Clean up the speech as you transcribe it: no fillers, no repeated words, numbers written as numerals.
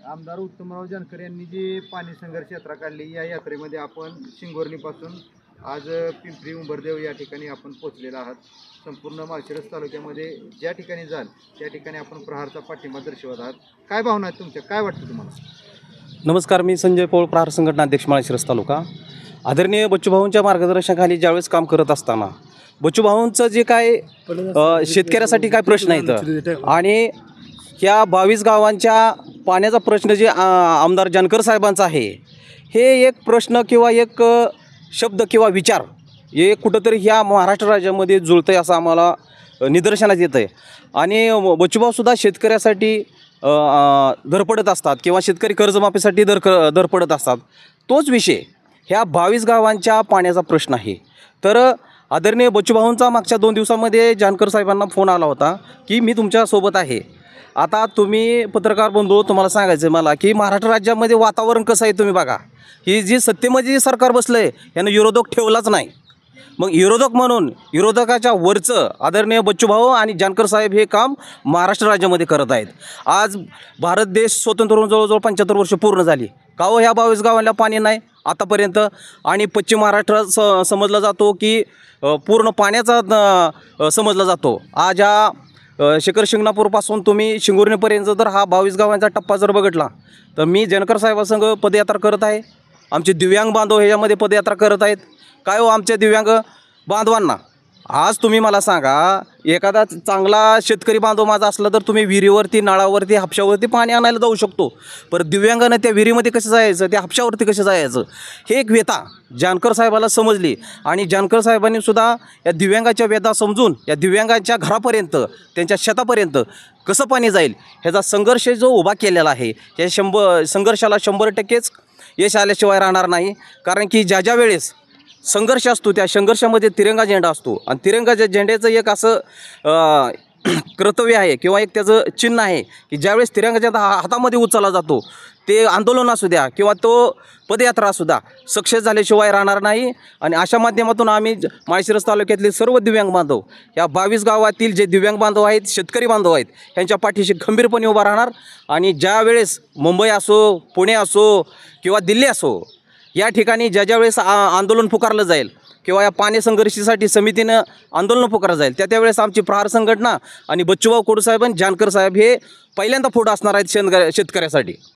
आमदार उत्तमराव जानकर यांनी जी पाणी संघर्ष यात्रा काढली, या यात्रेमध्ये आपण शिंगोर्णीपासून आज पिंपरी उंबरदेव या ठिकाणी आपण पोहोचलेलो आहात। संपूर्ण माळशिरस तालुक्यामध्ये ज्या ठिकाणी जाल त्या ठिकाणी आपण प्रहारचा पाठिंबा दर्शवत आहात। काय भावना आहेत तुमच्या, काय वाटतं तुम्हाला? नमस्कार, मी संजय पोळ, प्रहार संघटना अध्यक्ष माळशिरस तालुका। आदरणीय बच्चूभाऊंच्या मार्गदर्शनाखाली ज्यावेळेस काम करत असताना बच्चूभाऊंचं जे काय शेतकऱ्यासाठी काय प्रश्न आहेत आणि ह्या 22 गावांच्या पाण्याचा प्रश्न जे आमदार जानकर साहेबांचा आहे, हे एक प्रश्न किंवा एक शब्द किंवा विचार हे कुठंतरी ह्या महाराष्ट्र राज्यामध्ये जुळतं आहे असं आम्हाला निदर्शनास येतं आहे। आणि बच्चूभाऊसुद्धा शेतकऱ्यासाठी धडपडत असतात किंवा शेतकरी कर्जमाफीसाठी धडपडत असतात। तोच विषय ह्या 22 गावांच्या पाण्याचा प्रश्न आहे। तर आदरणीय बच्चूभाऊंचा मागच्या 2 दिवसामध्ये जानकर साहेबांना फोन आला होता की मी तुमच्यासोबत आहे। आता तुम्ही पत्रकार बंधू, तुम्हाला सांगायचं आहे मला की महाराष्ट्र राज्यामध्ये वातावरण कसं आहे तुम्ही बघा। ही जी सत्तेमध्ये जे सरकार बसलं आहे यानं विरोधक ठेवलाच नाही। मग विरोधक म्हणून विरोधकाच्या वरचं आदरणीय बच्चूभाऊ आणि जानकर साहेब हे काम महाराष्ट्र राज्यामध्ये करत आहेत। आज भारत देश स्वतंत्र होऊन जवळजवळ 75 वर्ष पूर्ण झाली। का हो ह्या 22 गावांना पाणी नाही आतापर्यंत? आणि पश्चिम महाराष्ट्र समजला जातो की पूर्ण पाण्याचा समजला जातो। आज ह्या शिखर शिंगणापूरपासून तुम्ही शिंगोर्णीपर्यंत जर हा 22 गावांचा टप्पा जर बघितला तर मी जानकर साहेबांसंग पदयात्रा करत आहे। आमचे दिव्यांग बांधव ह्याच्यामध्ये पदयात्रा करत आहेत। काय हो आमच्या दिव्यांग बांधवांना आज तुम्ही मला सांगा, एखादा चांगला शेतकरी बांधव माझा असला तर तुम्ही विहिरीवरती, नळावरती, हापशावरती पाणी आणायला जाऊ शकतो, पण दिव्यांगानं त्या विहिरीमध्ये कसं जायचं, त्या हापशावरती कसं जायचं, हे एक व्यथा जानकर साहेबाला समजली। आणि जानकर साहेबांनी सुद्धा या दिव्यांगाच्या व्यथा समजून या दिव्यांगाच्या घरापर्यंत, त्यांच्या शेतापर्यंत कसं पाणी जाईल ह्याचा संघर्ष जो उभा केलेला आहे, या संघर्षाला 100%च यश आल्याशिवाय राहणार नाही। कारण की ज्या ज्या वेळेस संघर्ष असतो त्या संघर्षामध्ये तिरंगा झेंडा असतो आणि तिरंगाच्या झेंड्याचं एक असं कर्तव्य आहे किंवा एक त्याचं चिन्ह आहे की ज्यावेळेस तिरंगाच्या हातामध्ये उचलला जातो ते आंदोलन असू द्या किंवा तो पदयात्रा असू द्या, सक्सेस झाल्याशिवाय राहणार नाही। आणि अशा माध्यमातून आम्ही माळशिरस तालुक्यातले सर्व दिव्यांग बांधव, या 22 गावातील जे दिव्यांग बांधव आहेत, शेतकरी बांधव आहेत, ह्यांच्या पाठीशी खंबीरपणे उभा राहणार। आणि ज्या वेळेस मुंबई असो, पुणे असो किंवा दिल्ली असो, या ठिकाणी ज्या वेळेस आंदोलन पुकारलं जाईल किंवा या पाणी संघर्षासाठी समितीनं आंदोलन पुकारलं जाईल त्यावेळेस आमची प्रहार संघटना आणि बच्चूभाऊ कडू साहेब आणि जानकर साहेब हे पहिल्यांदा पुढं असणार आहेत शेतकऱ्यासाठी।